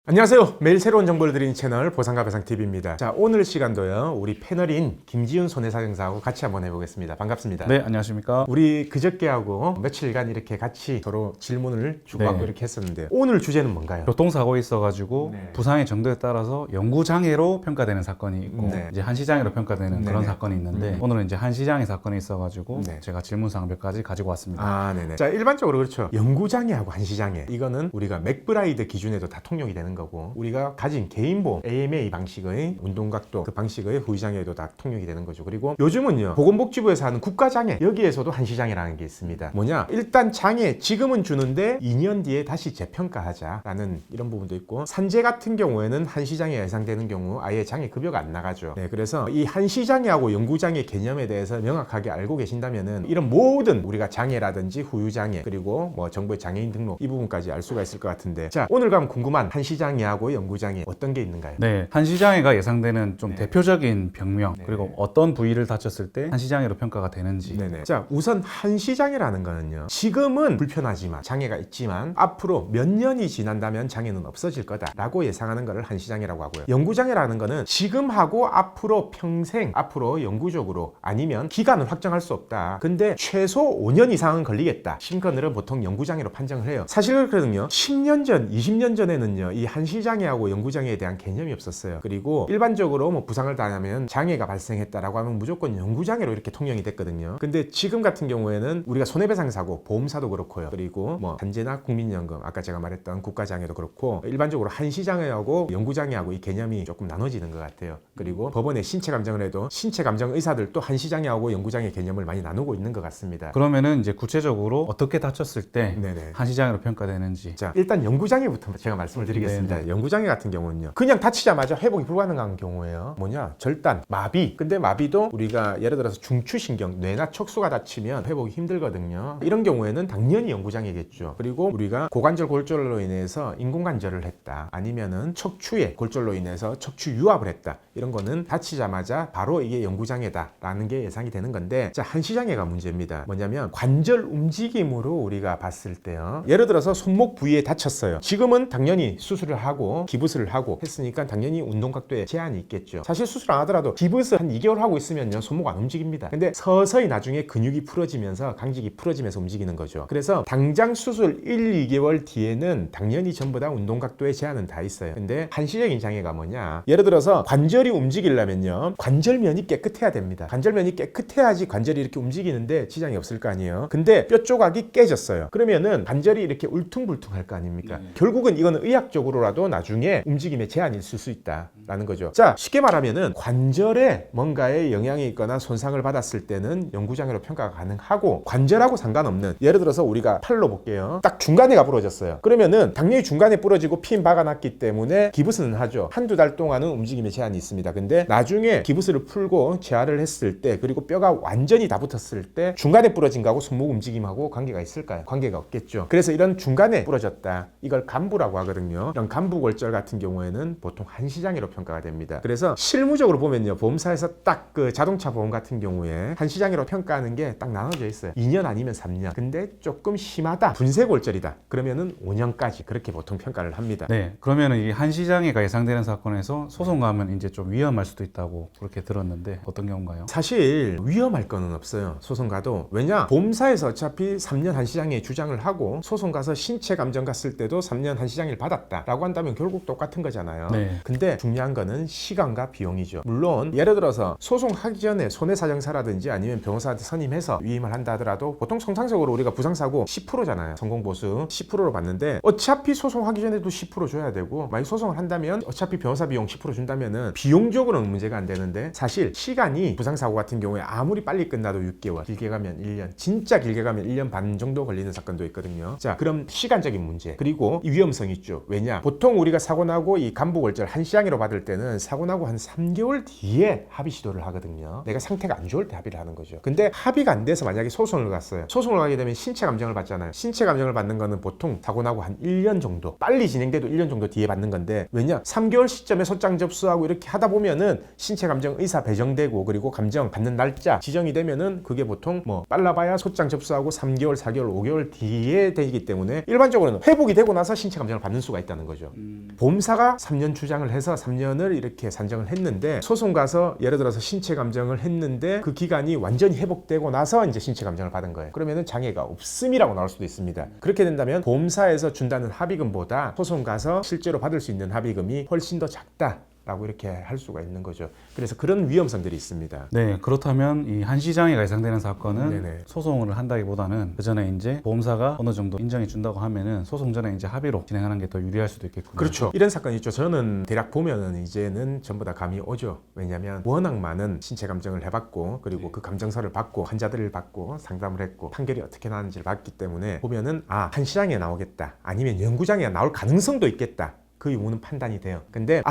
안녕하세요. 매일 새로운 정보를 드리는 채널 보상가 배상TV입니다. 자, 오늘 시간도요, 우리 패널인 김지훈 손해사정사하고 같이 한번 해보겠습니다. 반갑습니다. 네, 안녕하십니까. 우리 그저께하고 며칠간 이렇게 같이 서로 질문을 주고받고 네. 이렇게 했었는데, 오늘 주제는 뭔가요? 교통사고에 있어가지고 네. 부상의 정도에 따라서 영구장애로 평가되는 사건이 있고 네. 이제 한시장애로 평가되는 네네. 그런 사건이 있는데 오늘은 이제 한시장애 사건이 있어가지고 네. 제가 질문사항 몇 가지 가지고 왔습니다. 아, 네네. 자, 일반적으로 그렇죠. 영구장애하고 한시장애. 이거는 우리가 맥브라이드 기준에도 다 통용이 되는 거고, 우리가 가진 개인보험 AMA 방식의 운동각도 그 방식의 후유장애에도 다 통용이 되는 거죠. 그리고 요즘은요, 보건복지부에서 하는 국가장애, 여기에서도 한시장애라는 게 있습니다. 뭐냐? 일단 장애 지금은 주는데 2년 뒤에 다시 재평가하자라는 이런 부분도 있고, 산재 같은 경우에는 한시장애 예상되는 경우 아예 장애 급여가 안 나가죠. 네, 그래서 이 한시장애하고 영구장애 개념에 대해서 명확하게 알고 계신다면은 이런 모든 우리가 장애라든지 후유장애 그리고 뭐 정부의 장애인 등록 이 부분까지 알 수가 있을 것 같은데, 자, 오늘 그럼 궁금한 한시장애하고 영구장애 어떤 게 있는가요? 네, 한시장애가 예상되는 좀 네. 대표적인 병명 네. 그리고 어떤 부위를 다쳤을 때 한시장애로 평가가 되는지. 네네. 자, 우선 한시장애라는 거는요, 지금은 불편하지만 장애가 있지만 앞으로 몇 년이 지난다면 장애는 없어질 거다라고 예상하는 것을 한시장애라고 하고요. 영구장애라는 거는 지금하고 앞으로 평생, 앞으로 영구적으로 아니면 기간을 확정할 수 없다. 근데 최소 5년 이상은 걸리겠다. 심건들은 보통 영구장애로 판정을 해요. 사실 그렇거든요. 10년 전, 20년 전에는요, 이 한시장애하고 영구장애에 대한 개념이 없었어요. 그리고 일반적으로 뭐 부상을 당하면 장애가 발생했다라고 하면 무조건 영구장애로 이렇게 통용이 됐거든요. 근데 지금 같은 경우에는 우리가 손해배상 사고, 보험사도 그렇고요. 그리고 뭐 산재나 국민연금, 아까 제가 말했던 국가장애도 그렇고, 일반적으로 한시장애하고 영구장애하고 이 개념이 조금 나눠지는 것 같아요. 그리고 법원에 신체감정을 해도 신체감정 의사들도 한시장애하고 영구장애 개념을 많이 나누고 있는 것 같습니다. 그러면은 이제 구체적으로 어떻게 다쳤을 때 네네. 한시장애로 평가되는지. 자, 일단 영구장애부터 제가 말씀을 드리겠습니다. 네네. 영구장애 같은 경우는요, 그냥 다치자마자 회복이 불가능한 경우예요. 뭐냐? 절단, 마비. 근데 마비도 우리가 예를 들어서 중추신경, 뇌나 척수가 다치면 회복이 힘들거든요. 이런 경우에는 당연히 영구장애겠죠. 그리고 우리가 고관절 골절로 인해서 인공관절을 했다, 아니면은 척추의 골절로 인해서 척추 유압을 했다, 이런 거는 다치자마자 바로 이게 영구장애다라는 게 예상이 되는 건데, 자, 한시장애가 문제입니다. 뭐냐면 관절 움직임으로 우리가 봤을 때요, 예를 들어서 손목 부위에 다쳤어요. 지금은 당연히 수술을 하고 기부스를 하고 했으니까 당연히 운동각도에 제한이 있겠죠. 사실 수술 안 하더라도 기부스 한 2개월 하고 있으면요, 손목 안 움직입니다. 근데 서서히 나중에 근육이 풀어지면서 강직이 풀어지면서 움직이는 거죠. 그래서 당장 수술 1, 2개월 뒤에는 당연히 전부 다 운동각도에 제한은 다 있어요. 근데 한시적인 장애가 뭐냐? 예를 들어서 관절이 움직이려면요, 관절면이 깨끗해야 됩니다. 관절면이 깨끗해야지 관절이 이렇게 움직이는데 지장이 없을 거 아니에요. 근데 뼈 조각이 깨졌어요. 그러면은 관절이 이렇게 울퉁불퉁할 거 아닙니까? 결국은 이거는 의학적으로라도 나중에 움직임에 제한이 있을 수 있다라는 거죠. 자, 쉽게 말하면은 관절에 뭔가의 영향이 있거나 손상을 받았을 때는 영구장애로 평가가 가능하고, 관절하고 상관없는, 예를 들어서 우리가 팔로 볼게요. 딱 중간에가 부러졌어요. 그러면은 당연히 중간에 부러지고 핀 박아놨기 때문에 기부스는 하죠. 한두 달 동안은 움직임에 제한이 있습니다. 근데 나중에 기부스를 풀고 재활을 했을 때, 그리고 뼈가 완전히 다 붙었을 때 중간에 부러진 거하고 손목 움직임하고 관계가 있을까요? 관계가 없겠죠. 그래서 이런 중간에 부러졌다, 이걸 간부라고 하거든요. 이런 간부 골절 같은 경우에는 보통 한시장애로 평가가 됩니다. 그래서 실무적으로 보면요, 보험사에서 딱 그 자동차 보험 같은 경우에 한시장애로 평가하는 게 딱 나눠져 있어요. 2년 아니면 3년. 근데 조금 심하다, 분쇄 골절이다, 그러면은 5년까지 그렇게 보통 평가를 합니다. 네, 그러면은 이 한시장애가 예상되는 사건에서 소송 가면 이제 좀 위험할 수도 있다고 그렇게 들었는데 어떤 경우인가요? 사실 위험할 거는 없어요, 소송 가도. 왜냐? 보험사에서 어차피 3년 한시장애 주장을 하고, 소송 가서 신체 감정 갔을 때도 3년 한시장애를 받았다라고 한다면 결국 똑같은 거잖아요. 네. 근데 중요한 거는 시간과 비용이죠. 물론 예를 들어서 소송하기 전에 손해사정사라든지 아니면 변호사한테 선임해서 위임을 한다 하더라도 보통 통상적으로 우리가 부상사고 10%잖아요. 성공보수 10%로 받는데, 어차피 소송하기 전에도 10% 줘야 되고, 만약 소송을 한다면 어차피 변호사 비용 10% 준다면은 비용적으로는 문제가 안 되는데, 사실 시간이 부상사고 같은 경우에 아무리 빨리 끝나도 6개월, 길게 가면 1년, 진짜 길게 가면 1년 반 정도 걸리는 사건도 있거든요. 자, 그럼 시간적인 문제, 그리고 이 위험성이 있죠. 왜냐? 보통 우리가 사고 나고 이 간부 골절 한시장애로 받을 때는 사고 나고 한 3개월 뒤에 합의 시도를 하거든요. 내가 상태가 안 좋을 때 합의를 하는 거죠. 근데 합의가 안 돼서 만약에 소송을 갔어요. 소송을 가게 되면 신체 감정을 받잖아요. 신체 감정을 받는 거는 보통 사고 나고 한 1년 정도, 빨리 진행돼도 1년 정도 뒤에 받는 건데, 왜냐? 3개월 시점에 소장 접수하고 이렇게 하다 하다 보면은 신체 감정 의사 배정되고 그리고 감정 받는 날짜 지정이 되면은 그게 보통 뭐 빨라봐야 소장 접수하고 3개월, 4개월, 5개월 뒤에 되기 때문에 일반적으로는 회복이 되고 나서 신체 감정을 받는 수가 있다는 거죠. 보험사가 3년 주장을 해서 3년을 이렇게 산정을 했는데 소송 가서 예를 들어서 신체 감정을 했는데 그 기간이 완전히 회복되고 나서 이제 신체 감정을 받은 거예요. 그러면은 장애가 없음이라고 나올 수도 있습니다. 그렇게 된다면 보험사에서 준다는 합의금보다 소송 가서 실제로 받을 수 있는 합의금이 훨씬 더 작다. 라고 이렇게 할 수가 있는 거죠. 그래서 그런 위험성들이 있습니다. 네, 그렇다면 이 한시장애가 예상되는 사건은 네네. 소송을 한다기보다는 그 전에 이제 보험사가 어느 정도 인정해 준다고 하면은 소송 전에 이제 합의로 진행하는 게 더 유리할 수도 있겠군요. 그렇죠. 이런 사건이 있죠. 저는 대략 보면은 이제는 전부 다 감이 오죠. 왜냐하면 워낙 많은 신체 감정을 해봤고 그리고 그 감정서를 받고 환자들을 받고 상담을 했고 판결이 어떻게 나왔는지를 봤기 때문에 보면은 아, 한시장애 나오겠다. 아니면 영구장애가 나올 가능성도 있겠다. 그 유무는 판단이 돼요. 근데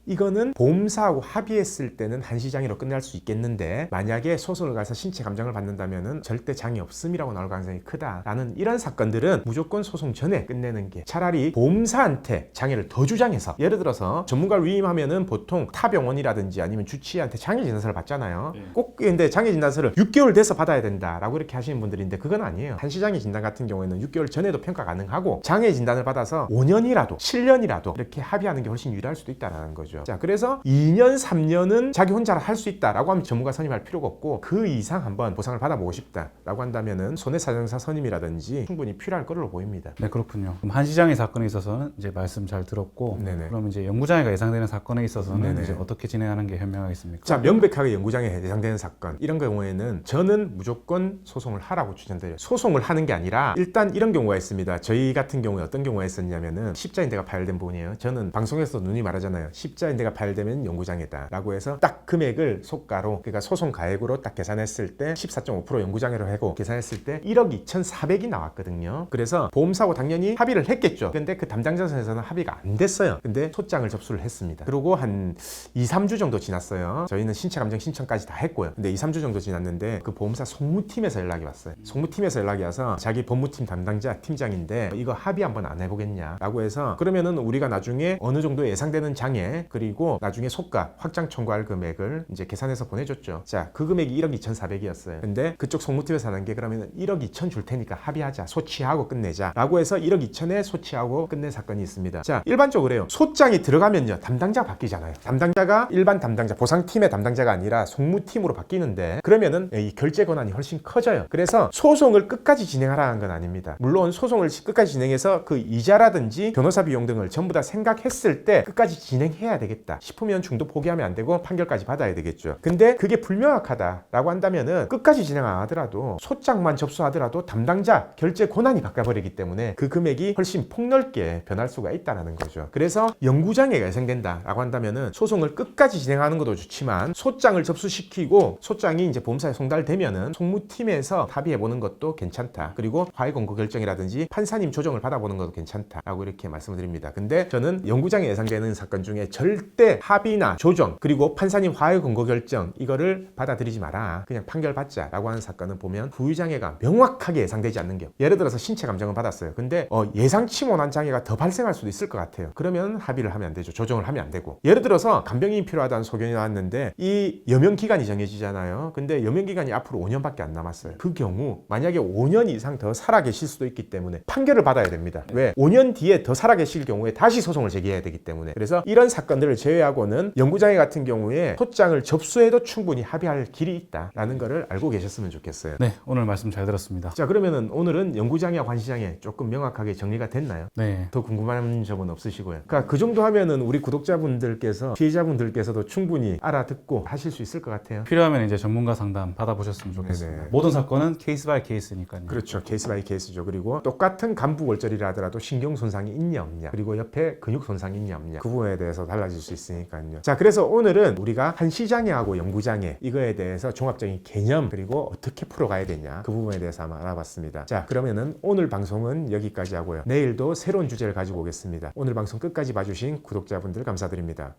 이거는 보험사하고 합의했을 때는 한시장애로 끝날 수 있겠는데 만약에 소송을 가서 신체 감정을 받는다면은 절대 장애 없음이라고 나올 가능성이 크다라는 이런 사건들은 무조건 소송 전에 끝내는 게 차라리 보험사한테 장애를 더 주장해서 예를 들어서 전문가를 위임하면은 보통 타 병원이라든지 아니면 주치의한테 장애 진단서를 받잖아요. 꼭 근데 장애 진단서를 6개월 돼서 받아야 된다라고 이렇게 하시는 분들인데 그건 아니에요. 한시장애 진단 같은 경우에는 6개월 전에도 평가 가능하고 장애 진단을 받아서 5년이라도 7년이라도 이렇게 합의하는 게 훨씬 유리할 수도 있다는 거죠. 자, 그래서 2년, 3년은 자기 혼자 할 수 있다라고 하면 전문가 선임할 필요가 없고 그 이상 한번 보상을 받아보고 싶다라고 한다면은 손해사정사 선임이라든지 충분히 필요할 거로 보입니다. 네, 그렇군요. 그럼 한시장애 사건에 있어서는 이제 말씀 잘 들었고, 네네. 그럼 이제 영구장애가 예상되는 사건에 있어서는 네네. 이제 어떻게 진행하는 게 현명하겠습니까? 자, 명백하게 영구장애 예상되는 사건 이런 경우에는 저는 무조건 소송을 하라고 추천드려요. 소송을 하는 게 아니라 일단 이런 경우가 있습니다. 저희 같은 경우에 어떤 경우가 있었냐면은 십자인대가 파열된 부분이에요. 저는 방송에서 눈이 말하잖아요. 십자인대가 파열되면 영구장애다 라고 해서 딱 금액을 속가로 그러니까 소송 가액으로 딱 계산했을 때 14.5% 영구장애로 하고 계산했을 때 1억 2,400이 나왔거든요. 그래서 보험사하고 당연히 합의를 했겠죠. 근데 그 담당자 선에서는 합의가 안 됐어요. 근데 소장을 접수를 했습니다. 그리고 한 2, 3주 정도 지났어요. 저희는 신체 감정 신청까지 다 했고요. 근데 2, 3주 정도 지났는데 그 보험사 송무팀에서 연락이 왔어요. 송무팀에서 연락이 와서 자기 법무팀 담당자 팀장인데 이거 합의 한번 안 해보겠냐 라고 해서 그러면은 우리가 나중에 어느 정도 예상되는 장애 그리고 나중에 속가 확장 청구할 금액을 이제 계산해서 보내줬죠. 자, 그 금액이 1억 2,400이었어요. 근데 그쪽 송무팀에서 하는 게 그러면 1억 2천 줄 테니까 합의하자. 소치하고 끝내자. 라고 해서 1억 2천에 소치하고 끝낸 사건이 있습니다. 자, 일반적으로 그래요. 소장이 들어가면요. 담당자가 바뀌잖아요. 담당자가 일반 담당자, 보상팀의 담당자가 아니라 송무팀으로 바뀌는데 그러면은 이 결제 권한이 훨씬 커져요. 그래서 소송을 끝까지 진행하라는 건 아닙니다. 물론 소송을 끝까지 진행해서 그 이자라든지 변호사 비용 등을 전부 다 생각했을 때 끝까지 진행해야 되겠다 싶으면 중도 포기하면 안 되고 판결까지 받아야 되겠죠. 근데 그게 불명확하다라고 한다면은 끝까지 진행 안 하더라도 소장만 접수하더라도 담당자 결제 권한이 바꿔버리기 때문에 그 금액이 훨씬 폭넓게 변할 수가 있다는 거죠. 그래서 영구장애가 예상된다라고 한다면은 소송을 끝까지 진행하는 것도 좋지만 소장을 접수시키고 소장이 이제 보험사에 송달되면은 송무팀에서 합의해보는 것도 괜찮다. 그리고 화해권고 결정이라든지 판사님 조정을 받아보는 것도 괜찮다라고 이렇게 말씀을 드립니다. 근데 저는 영구장애 예상되는 사건 중에 절대 합의나 조정 그리고 판사님 화해 권고 결정 이거를 받아들이지 마라. 그냥 판결 받자라고 하는 사건은 보면 부유장애가 명확하게 예상되지 않는 게 예를 들어서 신체 감정을 받았어요. 근데 예상치 못한 장애가 더 발생할 수도 있을 것 같아요. 그러면 합의를 하면 안 되죠. 조정을 하면 안 되고 예를 들어서 간병인이 필요하다는 소견이 나왔는데 이 여명 기간이 정해지잖아요. 근데 여명 기간이 앞으로 5년밖에 안 남았어요. 그 경우 만약에 5년 이상 더 살아 계실 수도 있기 때문에 판결을 받아야 됩니다. 왜? 5년 뒤에 더 살아 계실 경우에 다시 소송을 제기해야 되기 때문에 그래서 이런 사건들을 제외하고는 영구장애 같은 경우에 소장을 접수해도 충분히 합의할 길이 있다라는 거를 알고 계셨으면 좋겠어요. 네, 오늘 말씀 잘 들었습니다. 자, 그러면은 오늘은 영구장애와 환시장애 조금 명확하게 정리가 됐나요? 네. 더 궁금한 점은 없으시고요. 그러니까 그 정도 하면은 우리 구독자분들께서 피해자분들께서도 충분히 알아듣고 하실 수 있을 것 같아요. 필요하면 이제 전문가 상담 받아보셨으면 좋겠습니다. 네네. 모든 사건은 케이스 바이 케이스니까요. 그렇죠. 케이스 바이 케이스죠. 그리고 똑같은 간부 골절이라 하더라도 신경 손상이 있냐 없냐 그리고 옆에 근육 손상이 있냐 없냐 그 부분에 대해서 달라질 수 있으니까요. 자, 그래서 오늘은 우리가 한시장애하고 영구장애 이거에 대해서 종합적인 개념 그리고 어떻게 풀어가야 되냐 그 부분에 대해서 한번 알아봤습니다. 자, 그러면은 오늘 방송은 여기까지 하고요. 내일도 새로운 주제를 가지고 오겠습니다. 오늘 방송 끝까지 봐주신 구독자분들 감사드립니다.